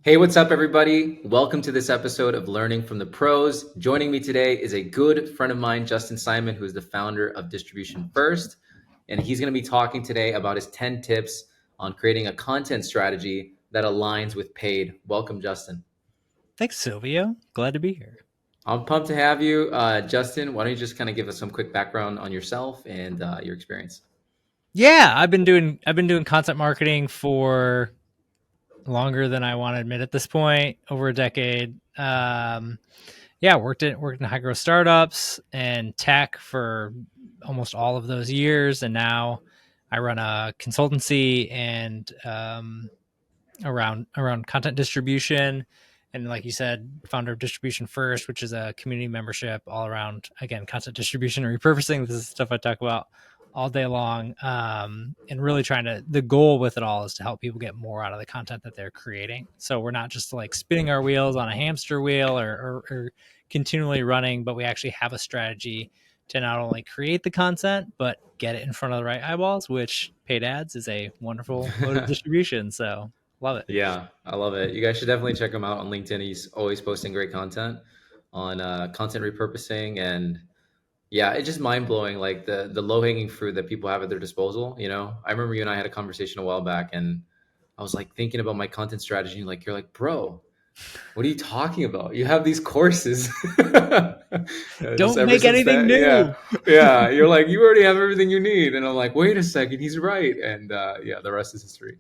Hey, what's up, everybody? Welcome to this episode of Learning from the Pros. Joining me today is a good friend of mine, Justin Simon, who is the founder of Distribution First. And he's going to be talking today about his 10 tips on creating a content strategy that aligns with paid. Welcome, Justin. Thanks, Silvio. Glad to be here. I'm pumped to have you. Justin, why don't you just kind of give us some quick background on yourself and your experience? Yeah, I've been doing content marketing for longer than I want to admit at this point, over a decade. Yeah, worked in high growth startups and tech for almost all of those years, and now I run a consultancy and around content distribution. And like you said, founder of Distribution First, which is a community membership all around, again, content distribution and repurposing. This is stuff I talk about all day long. And really the goal with it all is to help people get more out of the content that they're creating. So we're not just like spinning our wheels on a hamster wheel or continually running, but we actually have a strategy to not only create the content, but get it in front of the right eyeballs, which paid ads is a wonderful mode of distribution. So love it. Yeah, I love it. You guys should definitely check him out on LinkedIn. He's always posting great content on content repurposing, and yeah, it's just mind blowing. Like the low hanging fruit that people have at their disposal. I remember you and I had a conversation a while back, and I was like thinking about my content strategy. And like you're like, bro, what are you talking about? You have these courses. Just Don't ever make since anything that, yeah, new. yeah. You're like, you already have everything you need, and I'm like, wait a second, he's right, and yeah, the rest is history.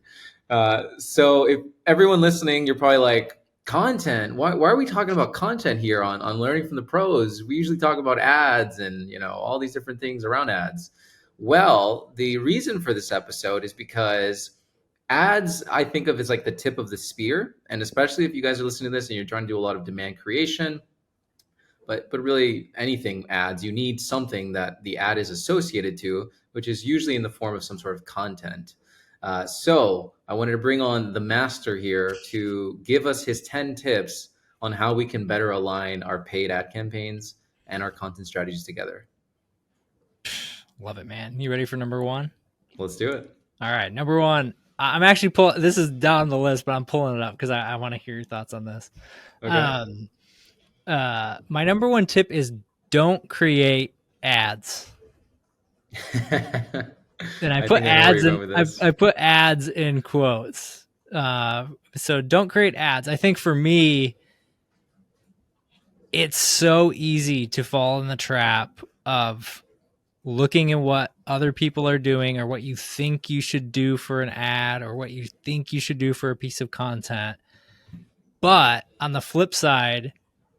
So if everyone listening, you're probably like, content. Why are we talking about content here on Learning from the Pros? We usually talk about ads and all these different things around ads. Well, the reason for this episode is because ads I think of as like the tip of the spear, and especially if you guys are listening to this and you're trying to do a lot of demand creation, but really anything ads, you need something that the ad is associated to, which is usually in the form of some sort of content. So I wanted to bring on the master here to give us his 10 tips on how we can better align our paid ad campaigns and our content strategies together. Love it, man. You ready for number one? Let's do it. All right, number one. I'm actually pulling. This is down the list, but I'm pulling it up because I want to hear your thoughts on this. Okay. My number one tip is don't create ads. And I I put think I know where you're ads going in. with I, this. I put ads in quotes. So don't create ads. I think for me, it's so easy to fall in the trap of looking at what other people are doing or what you think you should do for an ad or what you think you should do for a piece of content. But on the flip side,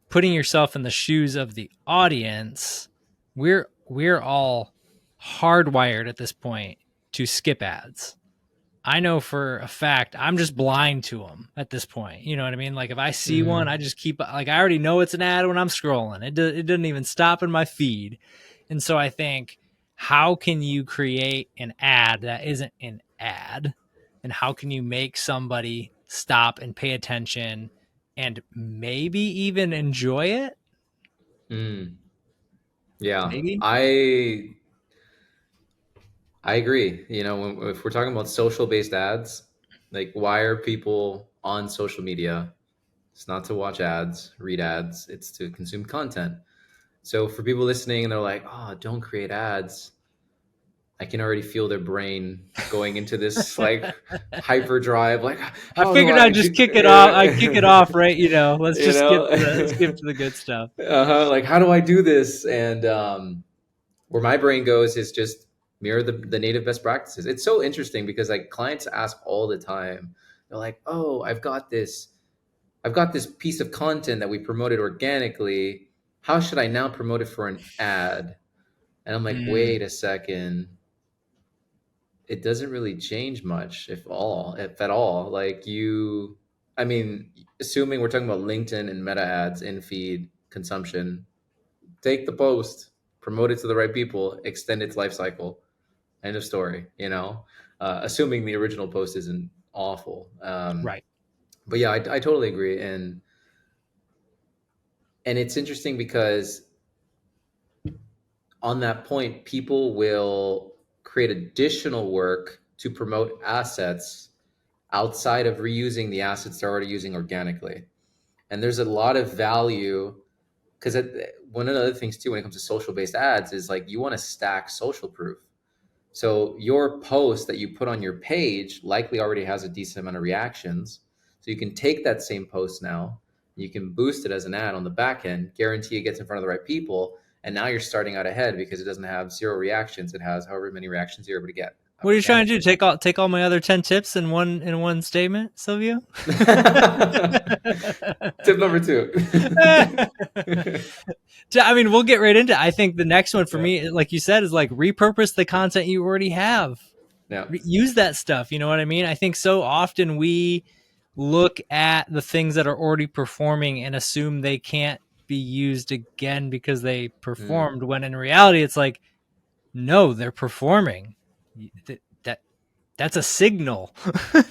putting yourself in the shoes of the audience, we're all hardwired at this point to skip ads. I know for a fact I'm just blind to them at this point. You know what I mean? Like if I see one, I Hmm. just keep like I already know it's an ad when I'm scrolling. It doesn't even stop in my feed. And so I think, how can you create an ad that isn't an ad? And how can you make somebody stop and pay attention and maybe even enjoy it? Mm. Yeah, Maybe. I agree. If we're talking about social based ads, like why are people on social media? It's not to watch ads, read ads, it's to consume content. So for people listening and they're like, oh, don't create ads, I can already feel their brain going into this like hyperdrive, like, I how do figured I I'd just do, kick it off. I kick it off, right? Let's you just know? skip to the good stuff. Like, how do I do this? And where my brain goes is just mirror the native best practices. It's so interesting because like clients ask all the time. They're like, "Oh, I've got this piece of content that we promoted organically. How should I now promote it for an ad?" And I'm like, Mm, "Wait a second. It doesn't really change much, if at all. Like I mean, assuming we're talking about LinkedIn and meta ads in feed consumption, take the post, promote it to the right people, extend its life cycle. End of story. Assuming the original post isn't awful. right. But yeah, I totally agree, and it's interesting because on that point, people will create additional work to promote assets outside of reusing the assets they're already using organically. And there's a lot of value because one of the other things too when it comes to social based ads is like you want to stack social proof. So your post that you put on your page likely already has a decent amount of reactions. So you can take that same post now, you can boost it as an ad on the back end, guarantee it gets in front of the right people, and now you're starting out ahead because it doesn't have zero reactions. It has however many reactions you're able to get What are you trying to do? organically. Take all my other 10 tips in one statement, Silvio? Tip number two. I mean, we'll get right into it. I think the next one for Yeah. me, like you said, is like repurpose the content you already have. Yeah. Use that stuff. You know what I mean? I think so often we look at the things that are already performing and assume they can't be used again because they Mm. performed, when in reality, it's like, no, they're performing. That that's a signal.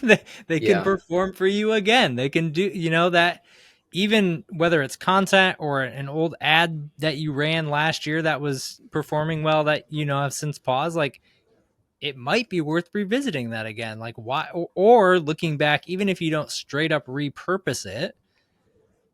They can Yeah. perform for you again. They can do, that, even whether it's content or an old ad that you ran last year that was performing well that have since paused, like, it might be worth revisiting that again. Like, why? Or looking back, even if you don't straight up repurpose it,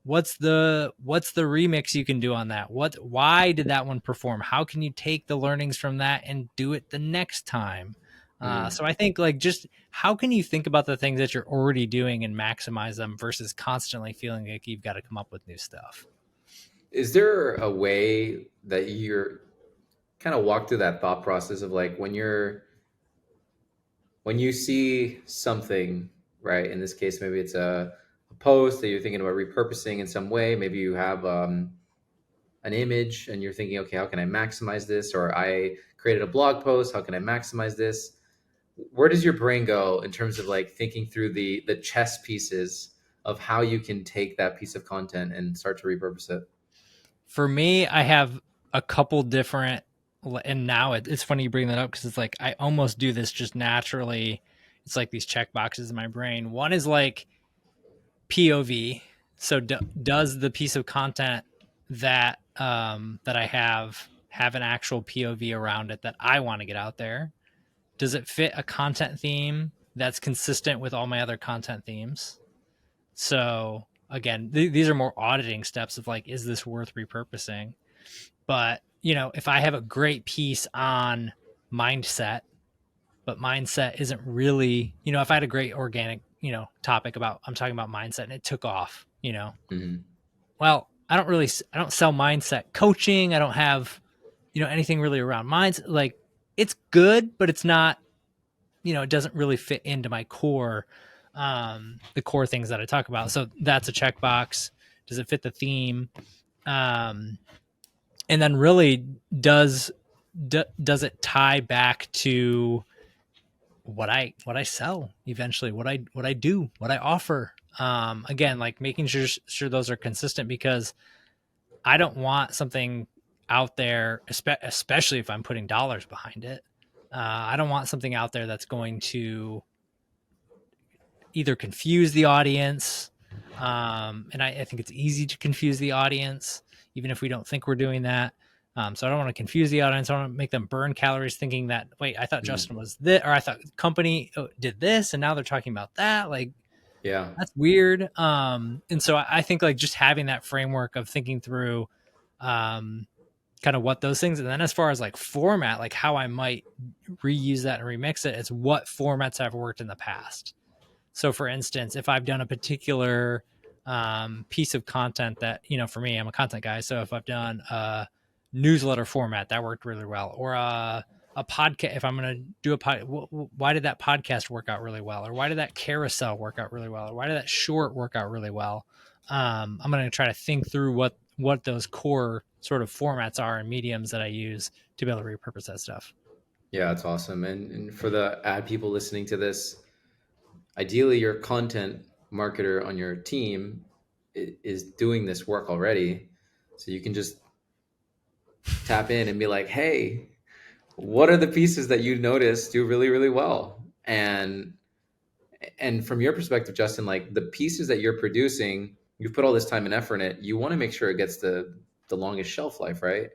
what's the remix you can do on that? Why did that one perform? How can you take the learnings from that and do it the next time? Mm. So I think, like, just how can you think about the things that you're already doing and maximize them versus constantly feeling like you've got to come up with new stuff? Is there a way that you're kind of walk through that thought process of like when you see something, right? In this case, maybe it's a post that you're thinking about repurposing in some way. Maybe you have an image and you're thinking, okay, how can I maximize this? Or I created a blog post, how can I maximize this? Where does your brain go in terms of like thinking through the chess pieces of how you can take that piece of content and start to repurpose it? For me, I have a couple different, and now it's funny you bring that up because it's like I almost do this just naturally. It's like these check boxes in my brain. One is like POV. So does the piece of content that I have an actual POV around it that I want to get out there? Does it fit a content theme that's consistent with all my other content themes? So again, these are more auditing steps of like, is this worth repurposing? But if I have a great piece on mindset, but mindset isn't really, if I had a great organic, topic about, I'm talking about mindset and it took off, Mm-hmm. well, I don't sell mindset coaching. I don't have, anything really around mindset. Like, it's good, but it's not, it doesn't really fit into my core, the core things that I talk about. So that's a checkbox. Does it fit the theme? Um, and then really does it tie back to what I sell eventually, what I do, what I offer? Again, like making sure those are consistent, because I don't want something out there, especially if I'm putting dollars behind it. I don't want something out there that's going to either confuse the audience, and I think it's easy to confuse the audience, even if we don't think we're doing that. So I don't want to confuse the audience. I don't want to make them burn calories thinking that, wait, I thought Mm-hmm. Justin was this, or I thought the company did this, and now they're talking about that. Like, Yeah. that's weird. And so I think, like, just having that framework of thinking through, kind of what those things, and then as far as like format, like how I might reuse that and remix it, it's what formats have worked in the past. So for instance, if I've done a particular piece of content that, for me, I'm a content guy. So if I've done a newsletter format that worked really well, or a podcast, if I'm going to do a pod, why did that podcast work out really well? Or why did that carousel work out really well? Or why did that short work out really well? I'm going to try to think through what those core sort of formats are and mediums that I use to be able to repurpose that stuff. Yeah, that's awesome. And for the ad people listening to this, ideally your content marketer on your team is doing this work already. So you can just tap in and be like, hey, what are the pieces that you notice do really, really well? And from your perspective, Justin, like the pieces that you're producing, you've put all this time and effort in it. You want to make sure it gets the longest shelf life, right?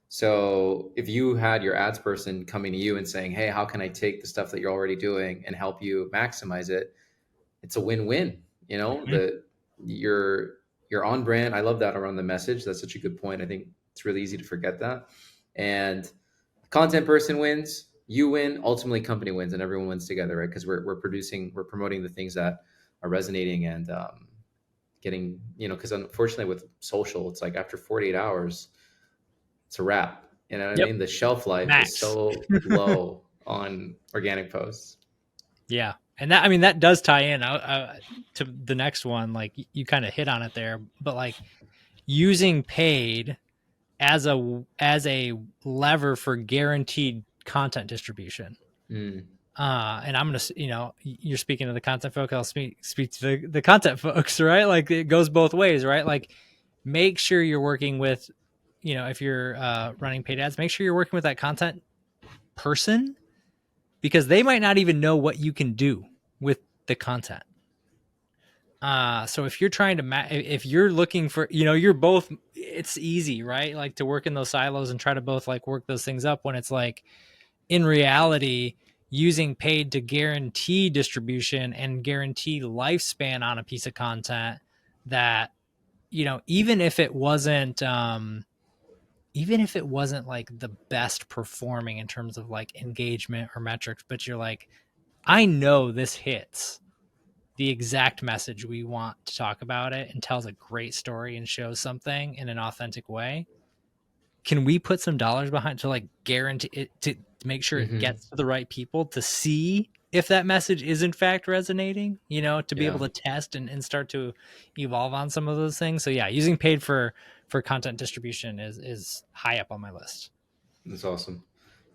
So if you had your ads person coming to you and saying, hey, how can I take the stuff that you're already doing and help you maximize it? it's a win-win. You know, Mhm. you're on brand. I love that around the message. That's such a good point. I think it's really easy to forget that. And content person wins, you win, ultimately company wins, and everyone wins together, right? Because we're promoting the things that are resonating and getting, because unfortunately with social, it's like after 48 hours, it's a wrap. You know what I Yep. mean? The shelf life is Max. so low on organic posts. Yeah. And that, I mean, that does tie in to the next one. Like you kind of hit on it there, but like using paid as a lever for guaranteed content distribution. Mm, And I'm gonna, you're speaking to the content folks. I'll speak to the content folks, right? Like it goes both ways, right? Like make sure you're working with, if you're running paid ads, make sure you're working with that content person because they might not even know what you can do with the content. So if you're trying to if you're looking for, you're both, it's easy, right? Like to work in those silos and try to both like work those things up when it's like in reality, using paid to guarantee distribution and guarantee lifespan on a piece of content that, even if it wasn't, like the best performing in terms of like engagement or metrics, but you're like, I know this hits the exact message we want to talk about it and tells a great story and shows something in an authentic way. Can we put some dollars behind to like guarantee it to make sure it hmm gets to the right people to see if that message is in fact resonating, to be able Yeah, to test and start to evolve on some of those things. So yeah, using paid for content distribution is high up on my list. that's awesome.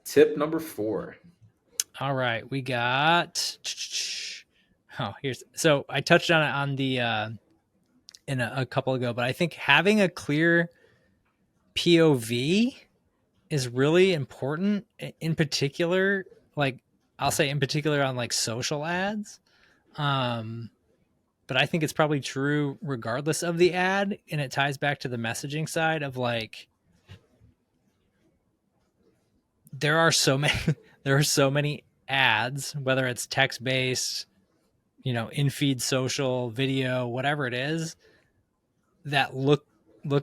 Tip number 4. All right, we got here's so I touched on it on the in a couple ago, but I think having a clear POV is really important in particular, like I'll say in particular on like social ads. Um, but I think it's probably true regardless of the ad. And it ties back to the messaging side of like, there are so many, there are so many ads, whether it's text based, in feed social, video, whatever it is, that look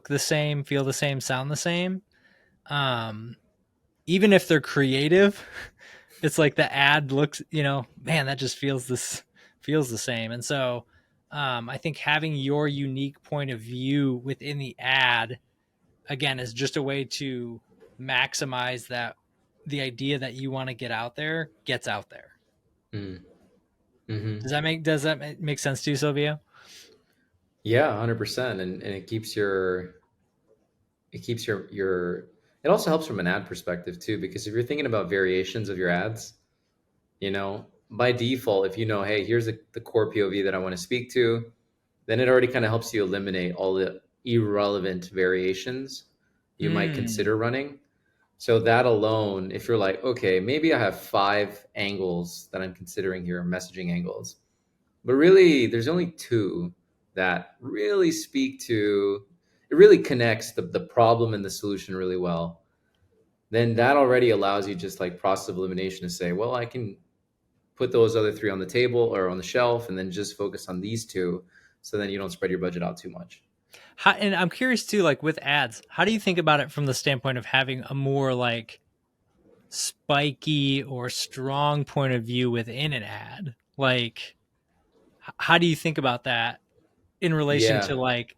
the same, feel the same, sound the same. Um, Even if they're creative, it's like the ad looks, man, that just feels the same. And so I think having your unique point of view within the ad again is just a way to maximize that the idea that you want to get out there gets out there. Mm, hmm Does that make sense to you, Silvio? Yeah, 100%. And it keeps your it also helps from an ad perspective too, because if you're thinking about variations of your ads, by default, if hey, here's the core POV that I want to speak to, then it already kind of helps you eliminate all the irrelevant variations you might Hmm. consider running. So that alone, if you're like, okay, maybe I have 5 angles that I'm considering here, messaging angles, but really there's only 2 that really speak to it, really connects the problem and the solution really well, then that already allows you just like process of elimination to say, well, I can put those other 3 on the table or on the shelf and then just focus on these 2, so then you don't spread your budget out too much. And I'm curious too, like with ads, how do you think about it from the standpoint of having a more like spiky or strong point of view within an ad? Like, how do you think about that in relation Yeah. to like,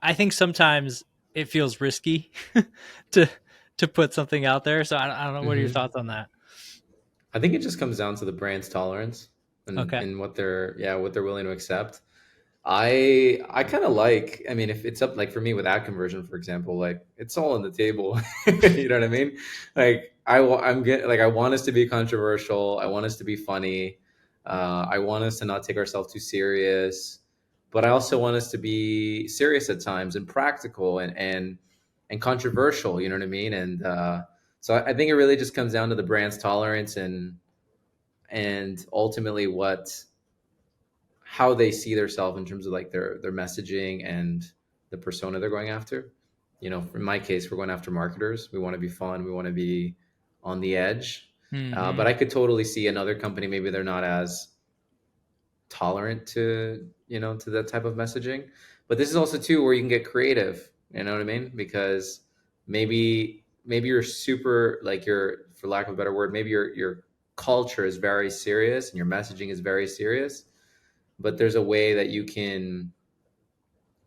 I think sometimes it feels risky to to put something out there. So I don't know. What are your hmm thoughts on that? I think it just comes down to the brand's tolerance Okay. and what they're willing to accept. I kind of like, I mean, if it's up, like for me with ad conversion, for example, like it's all on the table. You know what I mean? Like I'm getting, like, I want us to be controversial. I want us to be funny. I want us to not take ourselves too serious, but I also want us to be serious at times and practical and controversial. You know what I mean? And so I think it really just comes down to the brand's tolerance and ultimately how they see themselves in terms of like their messaging and the persona they're going after. In my case, we're going after marketers. We want to be fun. We want to be on the edge. But Hmm. I could totally see another company, maybe they're not as tolerant to, to that type of messaging. But this is also too where you can get creative, you know what I mean? Because maybe you're super, like, your, for lack of a better word, maybe your culture is very serious and your messaging is very serious, but there's a way that you can,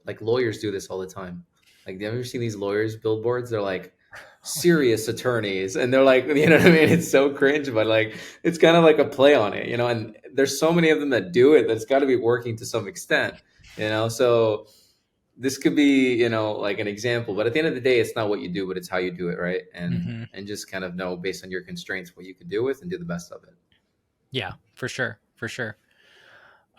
like, lawyers do this all the time. Like, have you ever seen these lawyers billboards? They're like serious attorneys, and they're like, you know what I mean? It's so cringe, but like, it's kind of like a play on it, and there's so many of them that do it that it's got to be working to some extent, so this could be, like an example, but at the end of the day, it's not what you do, but it's how you do it, right? and Mm-hmm. and just kind of know based on your constraints what you can do with and do the best of it. Yeah, for sure. For sure.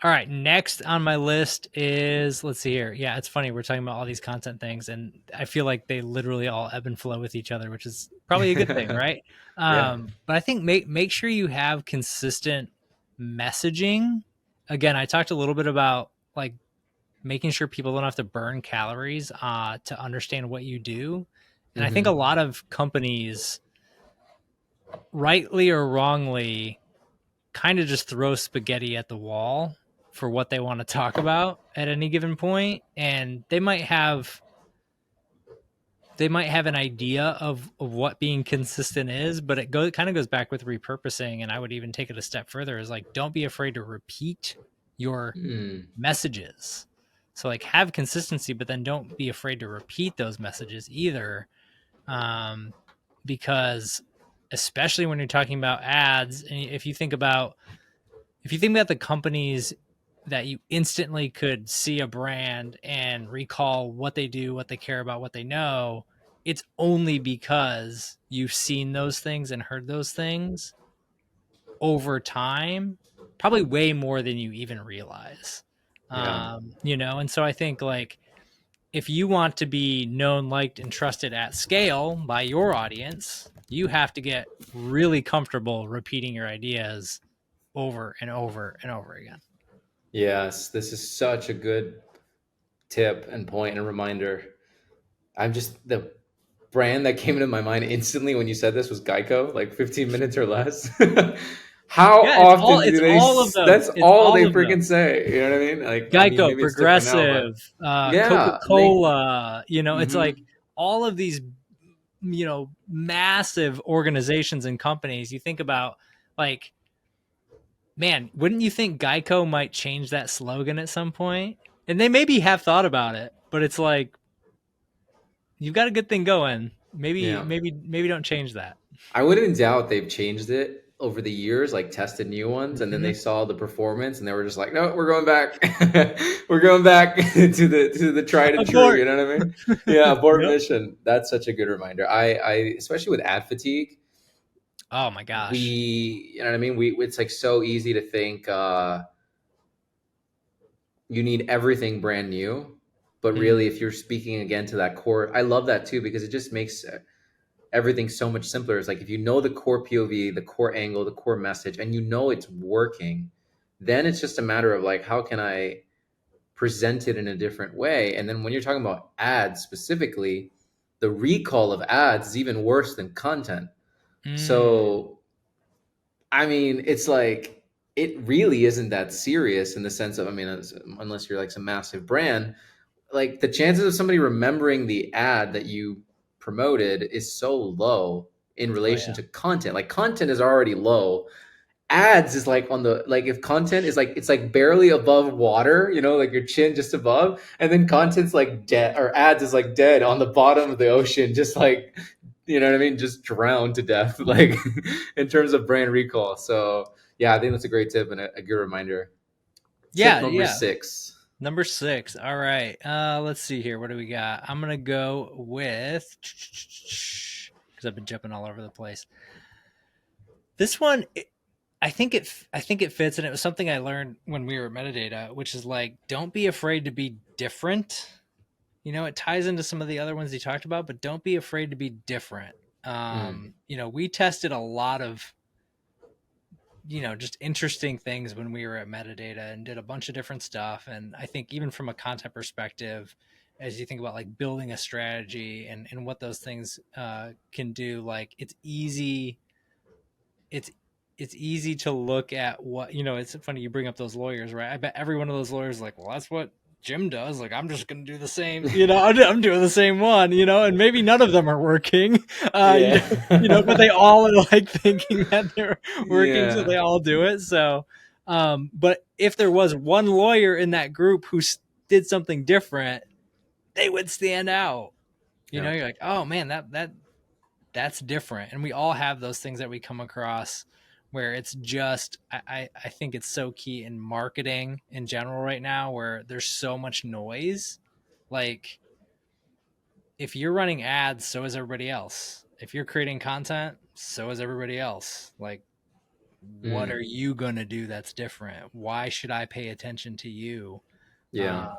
All right, next on my list is, let's see here. Yeah, it's funny. We're talking about all these content things, and I feel like they literally all ebb and flow with each other, which is probably a good thing, right? Yeah. But I think make sure you have consistent messaging. Again, I talked a little bit about like making sure people don't have to burn calories to understand what you do. And I think a Hmm. lot of companies, rightly or wrongly, kind of just throw spaghetti at the wall for what they want to talk about at any given point, and they might have an idea of what being consistent is, but kind of goes back with repurposing. And I would even take it a step further, is like, don't be afraid to repeat your Mm. messages. So like, have consistency, but then don't be afraid to repeat those messages either. um, because especially when you're talking about ads, and if you think about the companies that you instantly could see a brand and recall what they do, what they care about, what they know, it's only because you've seen those things and heard those things over time, probably way more than you even realize. Yeah. And so I think, like, if you want to be known, liked, and trusted at scale by your audience, you have to get really comfortable repeating your ideas over and over and over again. Yes, this is such a good tip and point and reminder. I'm just the brand that came into my mind instantly when you said this was Geico, like 15 minutes or less. How Yeah, it's all often do it's they? all of them. That's It's all they all of freaking them. say. You know what I mean? Like, I mean, Geico, maybe it's different now, but Progressive, yeah, they. Coca-Cola. It's Hmm. like all of these, massive organizations and companies. You think about, like, man, wouldn't you think Geico might change that slogan at some point? And they maybe have thought about it, but it's like, you've got a good thing going. Maybe, Yeah, maybe don't change that. I wouldn't doubt they've changed it over the years, like tested new ones, and then Mm-hmm. they saw the performance, and they were just like, "No, we're going back. We're going back to the tried and true." Abort. You know what I mean? Yeah, abort Yep. mission. That's such a good reminder. I especially with ad fatigue, Oh my gosh. you know what I mean. It's like so easy to think you need everything brand new, but really, Mm, if you're speaking again to that core, I love that too because it just makes everything's so much simpler. It's like if you know the core POV, the core angle, the core message, and you know it's working, then it's just a matter of like, how can I present it in a different way? And then when you're talking about ads specifically, the recall of ads is even worse than content. mm. So, I mean, it's like, it really isn't that serious in the sense of, I mean, unless you're like some massive brand, like the chances of somebody remembering the ad that you promoted is so low in Oh relation yeah. to content. Like content is already low. Ads is like on the, like if content is like, it's like barely above water, like your chin just above, and then content's like dead, or ads is like dead on the bottom of the ocean, just like, you know what I mean, just drowned to death, like in terms of brand recall. So yeah, I think that's a great tip and a good reminder. Tip Yeah, number yeah. 6. Number 6. All right. Let's see here. What do we got? I'm gonna go with, because I've been jumping all over the place. This one, I think it fits, and it was something I learned when we were at Metadata, which is like, don't be afraid to be different. It ties into some of the other ones you talked about, but don't be afraid to be different. Mm. We tested a lot of, just interesting things when we were at Metadata and did a bunch of different stuff. And I think even from a content perspective, as you think about like building a strategy and what those things can do, like, it's easy. It's it's easy to look at what, it's funny you bring up those lawyers, right? I bet every one of those lawyers is like, well, that's what Jim does. Like, I'm just going to do the same, I'm doing the same one, and maybe none of them are working, Yeah. but they all are like thinking that they're working. So Yeah. they all do it. So, but if there was one lawyer in that group who did something different, they would stand out. Yeah. You're like, oh man, that's different. And we all have those things that we come across where it's just, I think it's so key in marketing in general right now, where there's so much noise. Like, if you're running ads, so is everybody else. If you're creating content, so is everybody else. Like, what Mm. are you going to do that's different? Why should I pay attention to you? Yeah.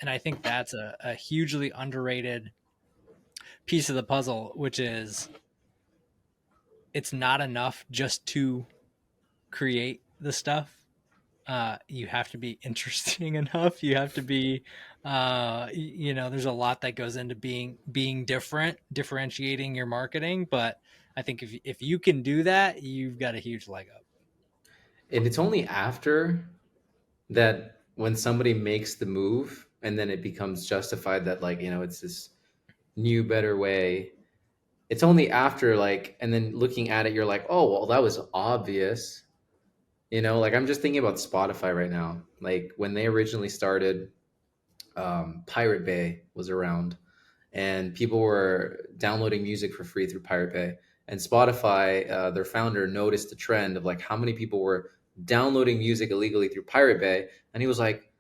And I think that's a hugely underrated piece of the puzzle, which is it's not enough just to create the stuff. You have to be interesting enough. You have to be, there's a lot that goes into being different, differentiating your marketing. But I think if you can do that, you've got a huge leg up. And it's only after that when somebody makes the move and then it becomes justified that like, it's this new, better way. It's only after like, and then looking at it, you're like, oh, well, that was obvious. Like I'm just thinking about Spotify right now. Like when they originally started, Pirate Bay was around, and people were downloading music for free through Pirate Bay. And Spotify, their founder, noticed the trend of like how many people were downloading music illegally through Pirate Bay, and he was like,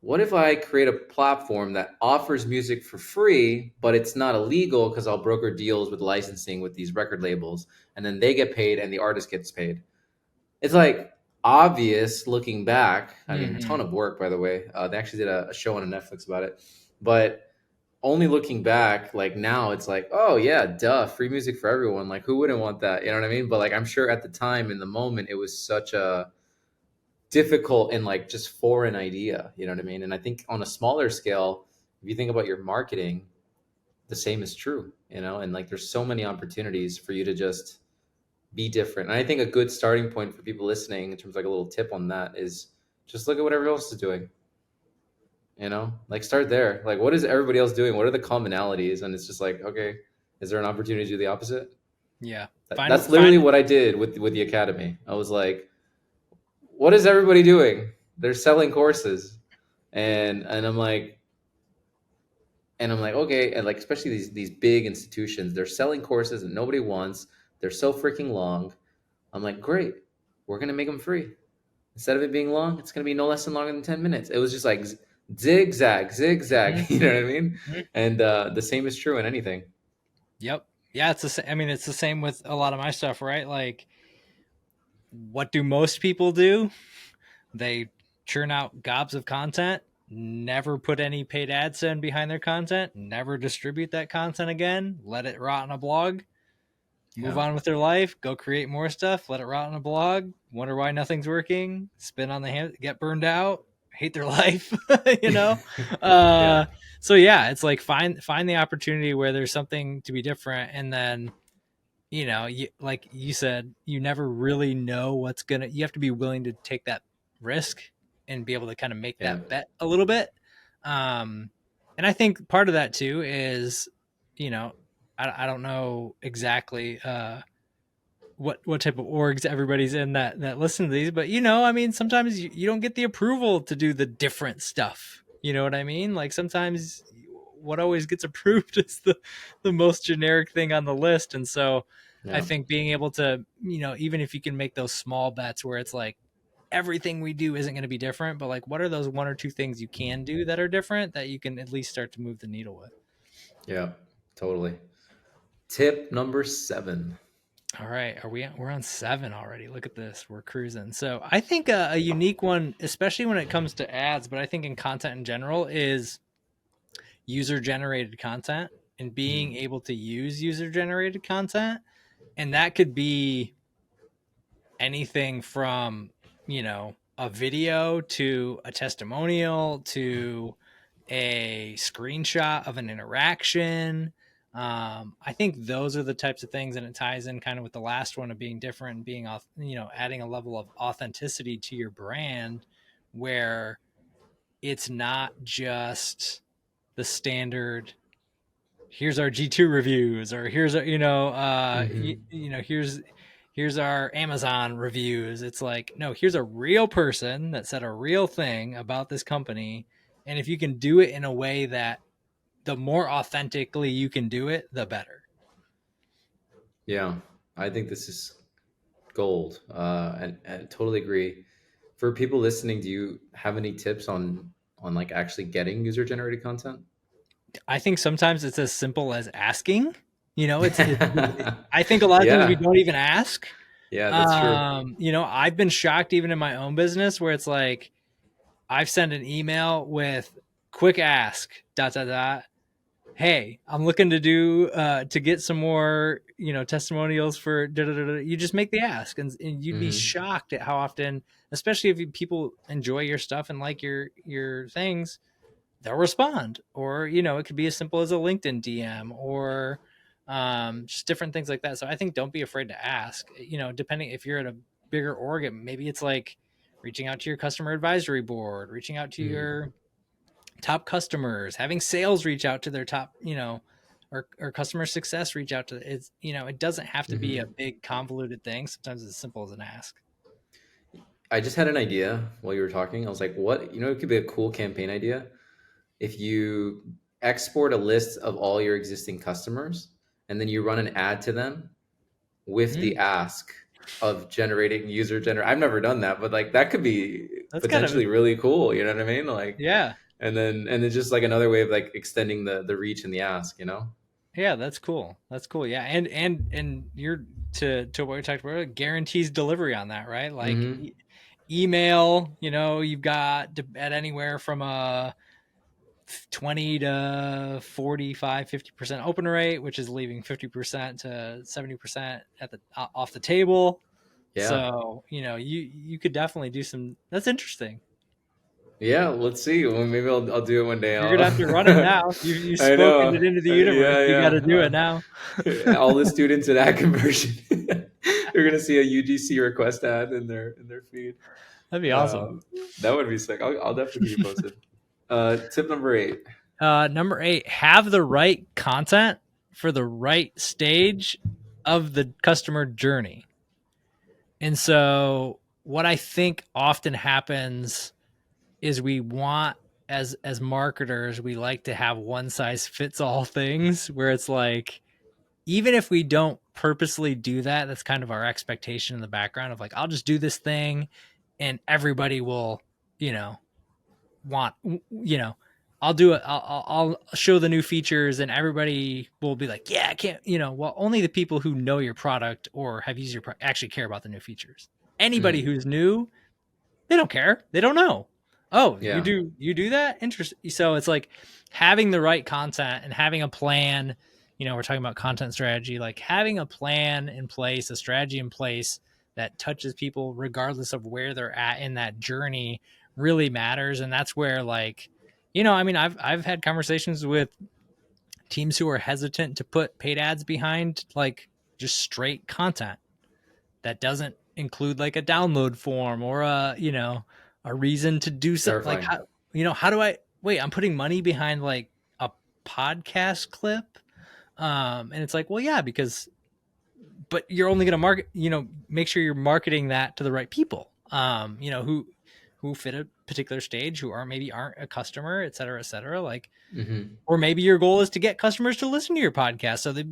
"What if I create a platform that offers music for free, but it's not illegal because I'll broker deals with licensing with these record labels, and then they get paid and the artist gets paid." It's like obvious looking back. I mean, a ton Mm-hmm. of work, by the way. They actually did a show on Netflix about it. But only looking back, like now it's like, oh, yeah, duh, free music for everyone. Like, who wouldn't want that? You know what I mean? But like, I'm sure at the time, in the moment, it was such a difficult and like just foreign idea. You know what I mean? And I think on a smaller scale, if you think about your marketing, the same is true, and like there's so many opportunities for you to just be different. And I think a good starting point for people listening, in terms of like a little tip on that, is just look at what everyone else is doing. Like start there. Like, what is everybody else doing? What are the commonalities? And it's just like, okay, is there an opportunity to do the opposite? Yeah. That's literally Find, what I did with the academy. I was like, what is everybody doing? They're selling courses, and I'm like, okay, and like especially these big institutions, they're selling courses that nobody wants. They're so freaking long. I'm like, great, we're gonna make them free. Instead of it being long, it's gonna be no less than longer than 10 minutes. It was just like zigzag, zigzag. mm-hmm, You know what I mean? mm-hmm. And the same is true in anything. Yep. Yeah. I mean, it's the same with a lot of my stuff, right? Like, what do most people do? They churn out gobs of content, never put any paid ads in behind their content, never distribute that content again, let it rot on a blog, move Yeah, on with their life, go create more stuff, let it rot on a blog, wonder why nothing's working, spin on the hand, get burned out, hate their life, you know? yeah, Uh, so yeah, it's like find the opportunity where there's something to be different, and then like you said, you never really know you have to be willing to take that risk and be able to kind of make yeah, that bet a little bit. Um, and I think part of that too is, you know, I don't know exactly, what type of orgs everybody's in that listen to these, but I mean, sometimes you don't get the approval to do the different stuff. You know what I mean? Like sometimes what always gets approved is the most generic thing on the list. And so I yeah, think being able to, even if you can make those small bets where it's like everything we do isn't going to be different, but like what are those one or two things you can do that are different that you can at least start to move the needle with? yeah. Totally. Tip number 7. All right, we're on 7 already. Look at this. We're cruising. So, I think a unique one, especially when it comes to ads, but I think in content in general, is user generated content and being Mm. able to use user generated content. And that could be anything from, a video to a testimonial to a screenshot of an interaction. I think those are the types of things, and it ties in kind of with the last one of being different and being off, adding a level of authenticity to your brand, where it's not just the standard. Here's our G2 reviews, or here's our, Mm-hmm. here's our Amazon reviews. It's like, no, here's a real person that said a real thing about this company, and if you can do it in a way that the more authentically you can do it, the better. Yeah, I think this is gold, and totally agree. For people listening, do you have any tips on like actually getting user generated content? I think sometimes it's as simple as asking. I think a lot of times we Yeah, don't even ask. yeah, that's true. I've been shocked even in my own business where it's like I've sent an email with quick ask dot dot dot. Hey, I'm looking to do to get some more, testimonials for da, da, da, da. You just make the ask, and you'd be Hmm. shocked at how often, especially if people enjoy your stuff and like your things, they'll respond. Or it could be as simple as a LinkedIn DM, or just different things like that. So I think don't be afraid to ask. Depending if you're at a bigger org, maybe it's like reaching out to your customer advisory board, reaching out to Hmm. your top customers, having sales reach out to their top, or customer success reach out to it's, it doesn't have to be a Hmm. big convoluted thing. Sometimes it's as simple as an ask. I just had an idea while you were talking. I was like, what, it could be a cool campaign idea if you export a list of all your existing customers and then you run an ad to them with the Mm, ask of generating user gener I've never done that, but like that could be that's kind of, potentially really cool, you know what I mean? Like, yeah. and then just like another way of like extending the reach and the ask. Yeah, that's cool. That's cool. Yeah. And you're to what we talked about, guarantees delivery on that, right? Like Mm-hmm. email, you've got at anywhere from a 20 to 45, 50% open rate, which is leaving 50% to 70% at the off the table. Yeah. So, you could definitely do some. That's interesting. Yeah, let's see. Well, maybe I'll do it one day. You're gonna have to run it now. You've I spoken it know. into the universe. Yeah, You got to do yeah. it now. All the students at AdConversion, they're gonna see a UGC request ad in their feed. That'd be awesome. Um, that would be sick. I'll definitely keep you posted. Tip number 8. Number 8, have the right content for the right stage of the customer journey. And so, what I think often happens is we want, as marketers, we like to have one size fits all things, where it's like, even if we don't purposely do that, that's kind of our expectation in the background of like, I'll just do this thing and everybody will, you know, want, you know, I'll do it. I'll show the new features and everybody will be like, yeah, I can't, well, only the people who know your product or have used your product actually care about the new features. Anybody Mm, who's new, they don't care. They don't know. Oh, you yeah, do that? Interesting. So it's like having the right content and having a plan. We're talking about content strategy, like having a plan in place, a strategy in place that touches people regardless of where they're at in that journey really matters. And that's where, like, I've had conversations with teams who are hesitant to put paid ads behind like just straight content that doesn't include like a download form or a reason to do something. Like, terrifying. how do I wait, I'm putting money behind like a podcast clip. And it's like, well, yeah, because but you're only going to market, make sure you're marketing that to the right people, who fit a particular stage, who aren't a customer, et cetera, et cetera. Like, Hmm. or maybe your goal is to get customers to listen to your podcast so they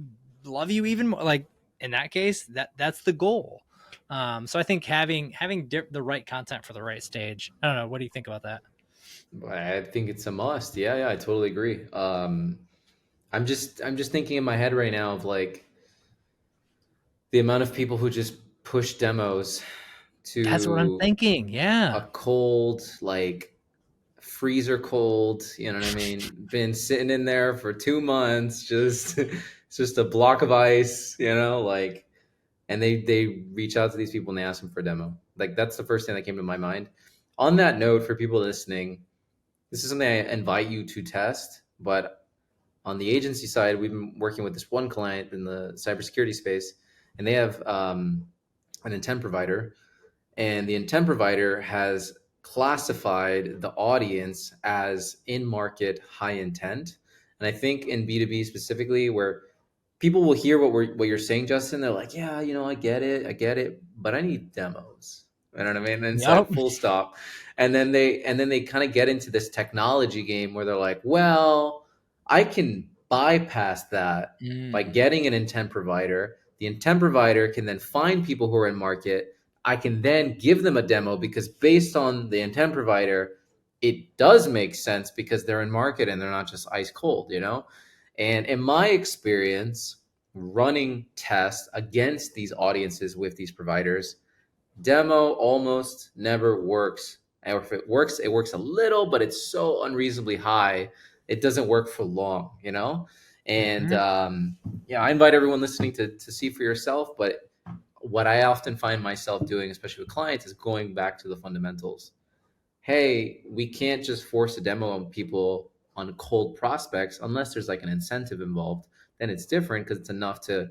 love you even more. Like, in that case, that's the goal. So I think having the right content for the right stage. I don't know. What do you think about that? I think it's a must. Yeah, yeah, I totally agree. I'm just thinking in my head right now of like the amount of people who just push demos That's what I'm to thinking. a Yeah. cold, like freezer cold, you know what I mean? Been sitting in there for 2 months, just it's just a block of ice, like, and they reach out to these people and they ask them for a demo. Like that's the first thing that came to my mind. On that note, for people listening, this is something I invite you to test, but on the agency side, we've been working with this one client in the cybersecurity space, and they have an intent provider, and the intent provider has classified the audience as in market high intent. And I think in B2B specifically, where people will hear what you're saying, Justin, they're like, yeah, I get it, but I need demos. You know what I mean? And it's Yep. like full stop. And then they kind of get into this technology game where they're like, well, I can bypass that by Mm. getting an intent provider. The intent provider can then find people who are in market. I can then give them a demo because based on the intent provider, it does make sense because they're in market and they're not just ice cold, you know? And in my experience, running tests against these audiences with these providers, demo almost never works. Or if it works a little, but it's so unreasonably high, it doesn't work for long, you know? And Hmm. yeah, I invite everyone listening to see for yourself. But what I often find myself doing, especially with clients, is going back to the fundamentals. Hey, we can't just force a demo on people on cold prospects unless there's like an incentive involved. Then it's different because it's enough to.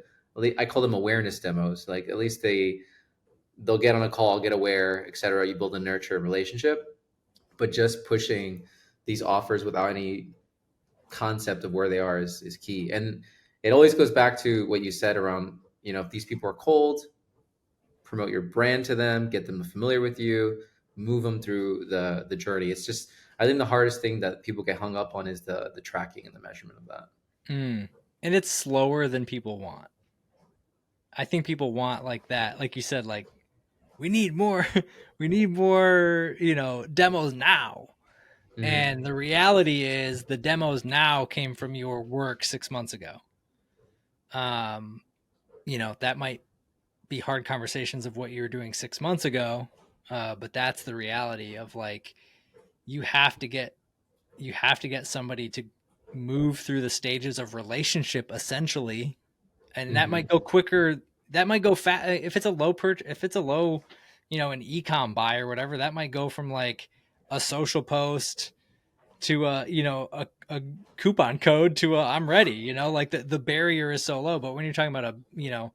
I call them awareness demos. Like at least they'll get on a call, get aware, etc. You build and nurture a relationship, but just pushing these offers without any concept of where they are is key. And it always goes back to what you said around, if these people are cold, promote your brand to them, get them familiar with you, move them through the journey. It's just, I think the hardest thing that people get hung up on is the tracking and the measurement of that. Mm. And it's slower than people want. I think people want like that, like you said, like we need more, we need more, demos now. Mm-hmm. And the reality is the demos now came from your work 6 months ago. Um, that might be hard conversations of what you were doing 6 months ago. But that's the reality of like, you have to get, somebody to move through the stages of relationship essentially. And that might Mm-hmm. go quicker. That might go fast. If it's a if it's a low, an ecom buy or whatever, that might go from like a social post to a coupon code to I'm ready, like the barrier is so low. But when you're talking about a,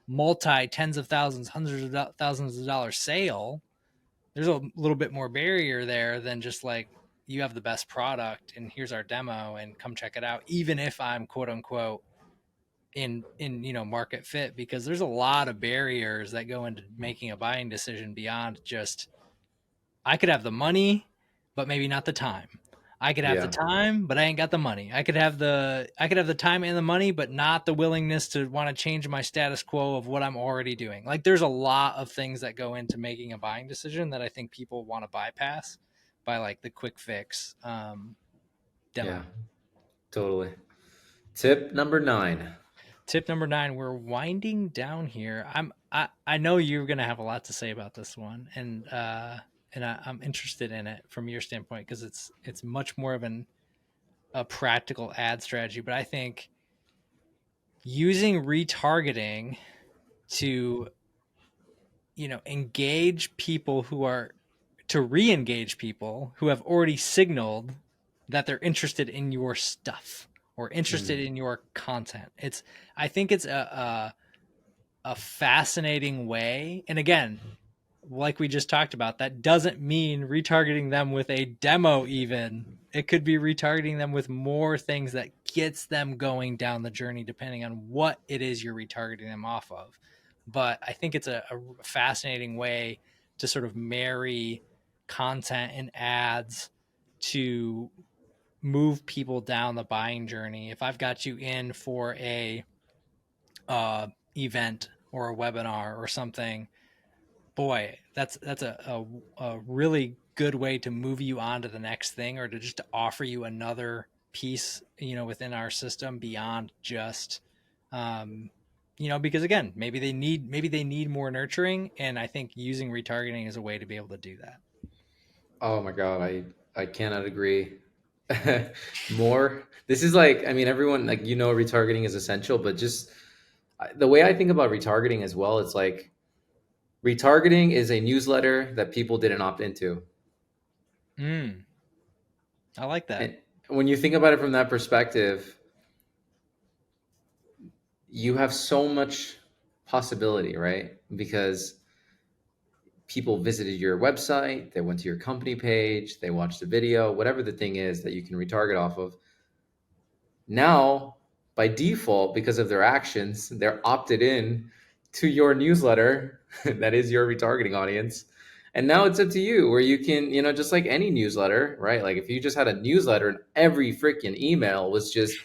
multi tens of thousands, hundreds of thousands of dollars sale, there's a little bit more barrier there than just like you have the best product and here's our demo and come check it out, even if I'm quote unquote in market fit, because there's a lot of barriers that go into making a buying decision beyond just I could have the money but maybe not the time. I could have the Yeah. time but I ain't got the money. I could have the time and the money but not the willingness to want to change my status quo of what I'm already doing. Like there's a lot of things that go into making a buying decision that I think people want to bypass by like the quick fix Yeah. demo. Totally. Tip number 9. Tip number 9, we're winding down here. I know you're gonna have a lot to say about this one, I'm interested in it from your standpoint because it's much more of a practical ad strategy. But I think using retargeting to engage people who are to re-engage people who have already signaled that they're interested in your stuff or interested Mm. in your content. I think it's a fascinating way. And again, like we just talked about, that doesn't mean retargeting them with a demo even. It could be retargeting them with more things that gets them going down the journey depending on what it is you're retargeting them off of. But I think it's a fascinating way to sort of marry content and ads to move people down the buying journey. If I've got you in for a event or a webinar or something, boy, that's a really good way to move you on to the next thing or to just to offer you another piece, within our system beyond just, um, because again, maybe they need more nurturing. And I think using retargeting is a way to be able to do that. Oh my God, I cannot agree more. This is like, I mean, everyone, like, retargeting is essential, but just the way I think about retargeting as well, it's like retargeting is a newsletter that people didn't opt into. I like that. And when you think about it from that perspective, you have so much possibility, right? Because people visited your website, they went to your company page, they watched a video, whatever the thing is that you can retarget off of. Now, by default, because of their actions, they're opted in to your newsletter that is your retargeting audience. And now it's up to you where you can, just like any newsletter, right? Like if you just had a newsletter and every freaking email was just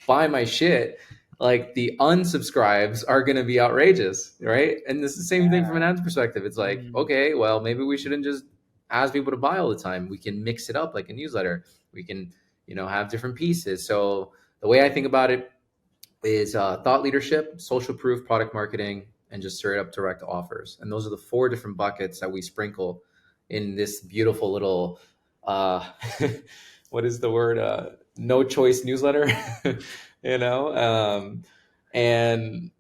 buy my shit, like the unsubscribes are going to be outrageous, right? And it's the same thing from an ads perspective. It's like, Mm. okay, well, maybe we shouldn't just ask people to buy all the time. We can mix it up like a newsletter. We can, have different pieces. So, the way I think about it is thought leadership, social proof, product marketing, and just straight up direct offers. And those are the four different buckets that we sprinkle in this beautiful little, uh, what is the word? No choice newsletter, you know? And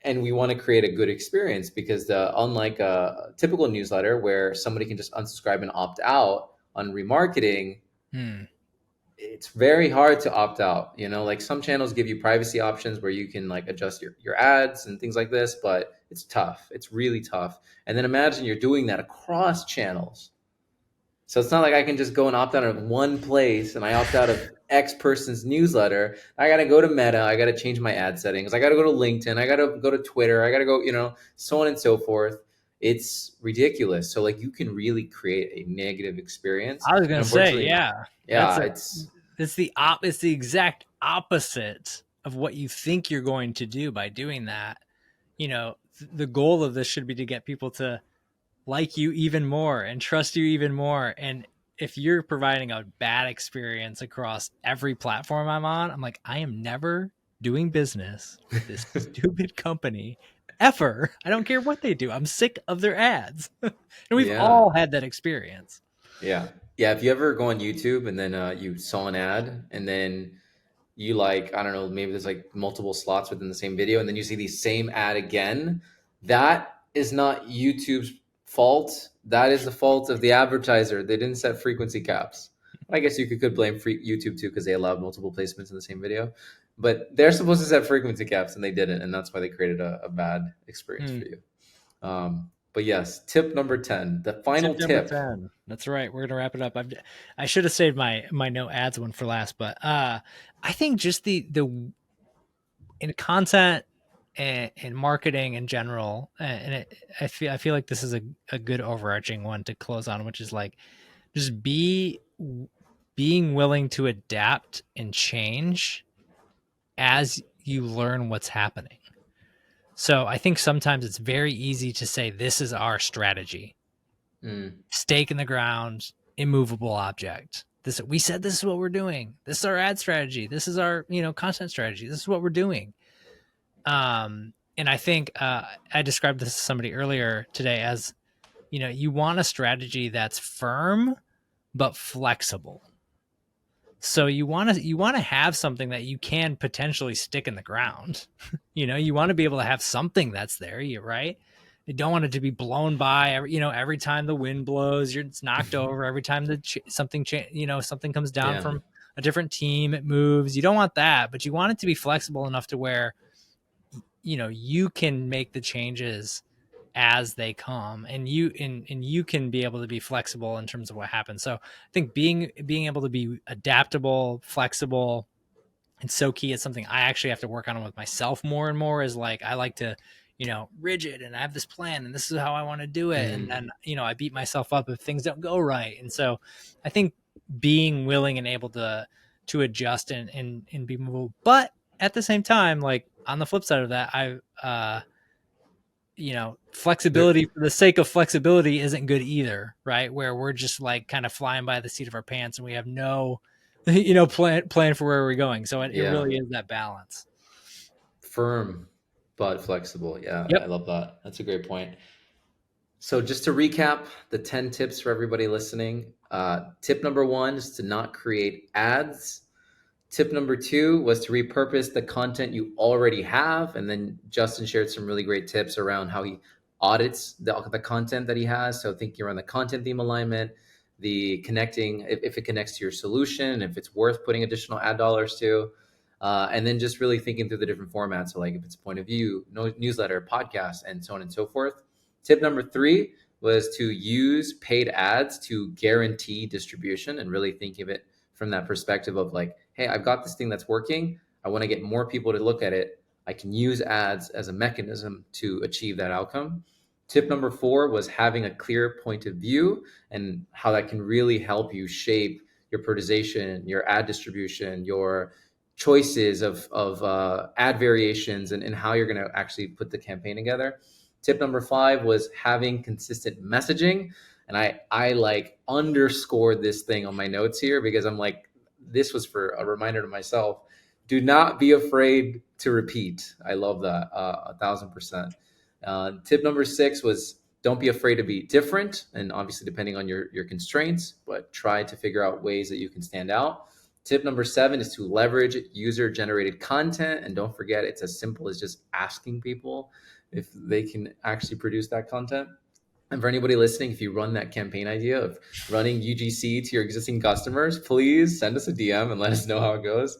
and we want to create a good experience because unlike a typical newsletter where somebody can just unsubscribe and opt out on remarketing, Hmm. it's very hard to opt out. Like some channels give you privacy options where you can like adjust your ads and things like this, but it's tough. It's really tough. And then imagine you're doing that across channels. So it's not like I can just go and opt out of one place and I opt out of X person's newsletter. I got to go to Meta. I got to change my ad settings. I got to go to LinkedIn. I got to go to Twitter. I got to go, so on and so forth. It's ridiculous. So like you can really create a negative experience. I was And gonna say, unfortunately, yeah, yeah, it's it's the exact opposite of what you think you're going to do by doing that. The goal of this should be to get people to like you even more and trust you even more. And if you're providing a bad experience across every platform I'm on, I'm like, I am never doing business with this stupid company ever. I don't care what they do. I'm sick of their ads. And we've yeah. all had that experience. Yeah. Yeah. If you ever go on YouTube and then you saw an ad and then you like, I don't know, maybe there's like multiple slots within the same video and then you see the same ad again, that is not YouTube's fault. That is the fault of the advertiser. They didn't set frequency caps. I guess you could blame free YouTube too because they allowed multiple placements in the same video. But they're supposed to set frequency caps and they didn't. And that's why they created a bad experience Hmm. for you. But yes, tip number 10, the final Tip number tip. 10. That's right. We're gonna wrap it up. I should have saved my no ads one for last, but I think just the in content and marketing in general, I feel like this is a good overarching one to close on, which is like just being willing to adapt and change as you learn what's happening. So I think sometimes it's very easy to say this is our strategy, Mm, stake in the ground, immovable object. We said this is what we're doing. This is our ad strategy. This is our content strategy. This is what we're doing. And I think I described this to somebody earlier today as you want a strategy that's firm but flexible. So you want to have something that you can potentially stick in the ground. You want to be able to have something that's there, right? You don't want it to be blown by every time the wind blows, it's knocked over. Every time something comes down yeah. from a different team, it moves. You don't want that, but you want it to be flexible enough to where you can make the changes as they come, and you can be able to be flexible in terms of what happens. So I think being able to be adaptable, flexible, and so key. It's something I actually have to work on with myself more and more. Is like I like to rigid, and I have this plan and this is how I want to do it, and Mm, then I beat myself up if things don't go right. And so I think being willing and able to adjust and be movable, but at the same time, like on the flip side of that, there, flexibility for the sake of flexibility isn't good either, right? Where we're just like kind of flying by the seat of our pants and we have no, plan for where we're going. So it yeah. really is that balance. Firm but flexible. Yeah, I Yep. love that. That's a great point. So just to recap the 10 tips for everybody listening. Tip number 1 is to not create ads. Tip number 2 was to repurpose the content you already have. And then Justin shared some really great tips around how he audits the content that he has. So thinking around the content theme alignment, the connecting, if it connects to your solution, if it's worth putting additional ad dollars to. And then just really thinking through the different formats. So like if it's point of view, newsletter, podcast, and so on and so forth. Tip number 3 was to use paid ads to guarantee distribution, and really think of it from that perspective of like, hey, I've got this thing that's working. I want to get more people to look at it. I can use ads as a mechanism to achieve that outcome. Tip number 4 was having a clear point of view, and how that can really help you shape your prioritization, your ad distribution, your choices of ad variations, and how you're going to actually put the campaign together. Tip number 5 was having consistent messaging. And I like underscored this thing on my notes here, because I'm like, this was for a reminder to myself. Do not be afraid to repeat. I love that 1,000%. Tip number 6 was don't be afraid to be different, and obviously depending on your constraints, but try to figure out ways that you can stand out. Tip number 7 is to leverage user generated content, and don't forget it's as simple as just asking people if they can actually produce that content. And for anybody listening, if you run that campaign idea of running UGC to your existing customers, please send us a DM and let us know how it goes.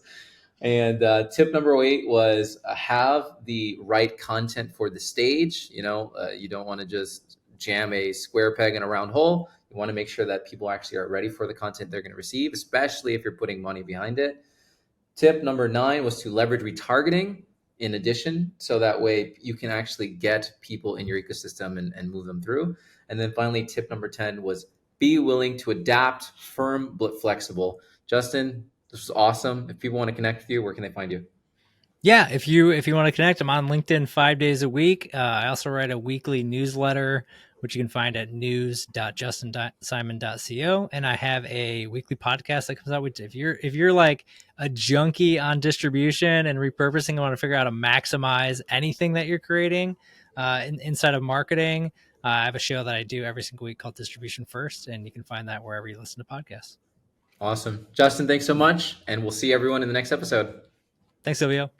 And tip number 8 was have the right content for the stage. You don't want to just jam a square peg in a round hole. You want to make sure that people actually are ready for the content they're going to receive, especially if you're putting money behind it. Tip number 9 was to leverage retargeting in addition, so that way you can actually get people in your ecosystem and move them through. And then finally, tip number 10 was be willing to adapt, firm but flexible. Justin, this was awesome. If people want to connect with you, where can they find you? Yeah, if you want to connect, I'm on LinkedIn 5 days a week. I also write a weekly newsletter, which you can find at news.justinsimon.co, and I have a weekly podcast that comes out. Which if you're like a junkie on distribution and repurposing, and want to figure out how to maximize anything that you're creating inside of marketing, I have a show that I do every single week called Distribution First, and you can find that wherever you listen to podcasts. Awesome. Justin, thanks so much. And we'll see everyone in the next episode. Thanks, Silvio.